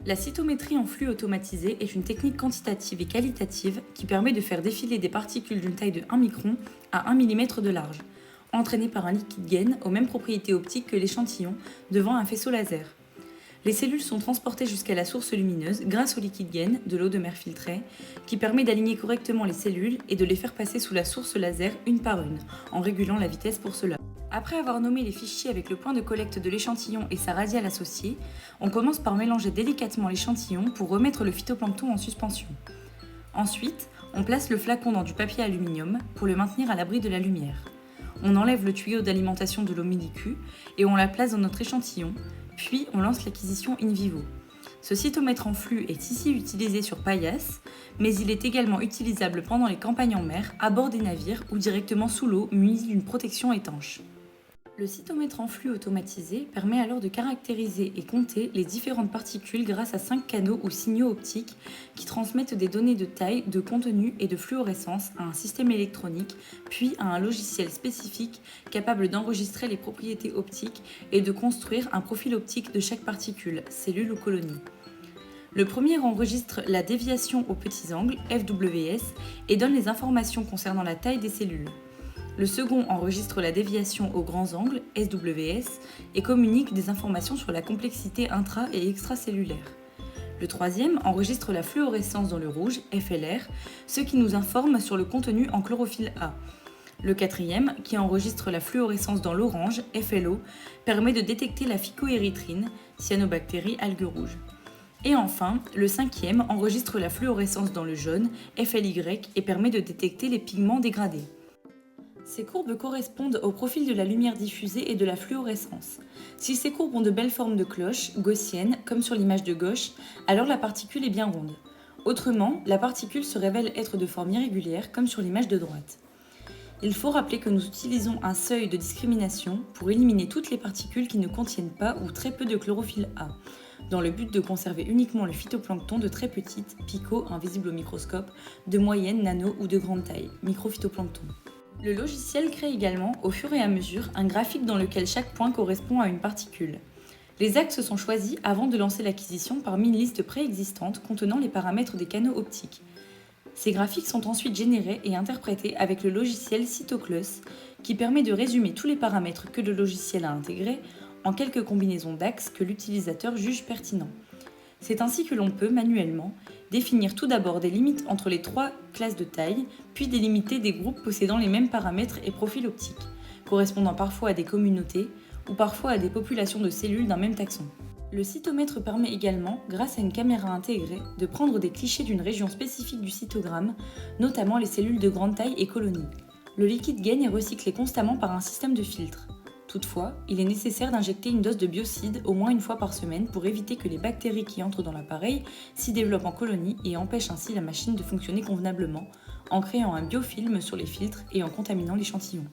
La cytométrie en flux automatisé est une technique quantitative et qualitative qui permet de faire défiler des particules d'une taille de 1 micron à 1 mm de large, entraînées par un liquide gain aux mêmes propriétés optiques que l'échantillon devant un faisceau laser. Les cellules sont transportées jusqu'à la source lumineuse grâce au liquide gain, de l'eau de mer filtrée, qui permet d'aligner correctement les cellules et de les faire passer sous la source laser une par une, en régulant la vitesse pour cela. Après avoir nommé les fichiers avec le point de collecte de l'échantillon et sa radiale associée, on commence par mélanger délicatement l'échantillon pour remettre le phytoplancton en suspension. Ensuite, on place le flacon dans du papier aluminium pour le maintenir à l'abri de la lumière. On enlève le tuyau d'alimentation de l'eau MIDIQ et on la place dans notre échantillon, puis on lance l'acquisition in vivo. Ce cytomètre en flux est ici utilisé sur paillasse, mais il est également utilisable pendant les campagnes en mer, à bord des navires ou directement sous l'eau muni d'une protection étanche. Le cytomètre en flux automatisé permet alors de caractériser et compter les différentes particules grâce à 5 canaux ou signaux optiques qui transmettent des données de taille, de contenu et de fluorescence à un système électronique, puis à un logiciel spécifique capable d'enregistrer les propriétés optiques et de construire un profil optique de chaque particule, cellule ou colonie. Le premier enregistre la déviation aux petits angles, FWS, et donne les informations concernant la taille des cellules. Le second enregistre la déviation aux grands angles, SWS, et communique des informations sur la complexité intra- et extracellulaire. Le troisième enregistre la fluorescence dans le rouge, FLR, ce qui nous informe sur le contenu en chlorophylle A. Le quatrième, qui enregistre la fluorescence dans l'orange, FLO, permet de détecter la phycoérythrine, cyanobactérie algue rouge. Et enfin, le cinquième enregistre la fluorescence dans le jaune, FLY, et permet de détecter les pigments dégradés. Ces courbes correspondent au profil de la lumière diffusée et de la fluorescence. Si ces courbes ont de belles formes de cloche, gaussiennes, comme sur l'image de gauche, alors la particule est bien ronde. Autrement, la particule se révèle être de forme irrégulière, comme sur l'image de droite. Il faut rappeler que nous utilisons un seuil de discrimination pour éliminer toutes les particules qui ne contiennent pas ou très peu de chlorophylle A, dans le but de conserver uniquement le phytoplancton de très petite, pico, invisible au microscope, de moyenne, nano ou de grande taille, microphytoplancton. Le logiciel crée également, au fur et à mesure, un graphique dans lequel chaque point correspond à une particule. Les axes sont choisis avant de lancer l'acquisition parmi une liste préexistante contenant les paramètres des canaux optiques. Ces graphiques sont ensuite générés et interprétés avec le logiciel Cytoclus, qui permet de résumer tous les paramètres que le logiciel a intégrés en quelques combinaisons d'axes que l'utilisateur juge pertinents. C'est ainsi que l'on peut, manuellement, définir tout d'abord des limites entre les 3 classes de taille, puis délimiter des groupes possédant les mêmes paramètres et profils optiques, correspondant parfois à des communautés ou parfois à des populations de cellules d'un même taxon. Le cytomètre permet également, grâce à une caméra intégrée, de prendre des clichés d'une région spécifique du cytogramme, notamment les cellules de grande taille et colonies. Le liquide gain est recyclé constamment par un système de filtre. Toutefois, il est nécessaire d'injecter une dose de biocide au moins une fois par semaine pour éviter que les bactéries qui entrent dans l'appareil s'y développent en colonie et empêchent ainsi la machine de fonctionner convenablement, en créant un biofilm sur les filtres et en contaminant l'échantillon.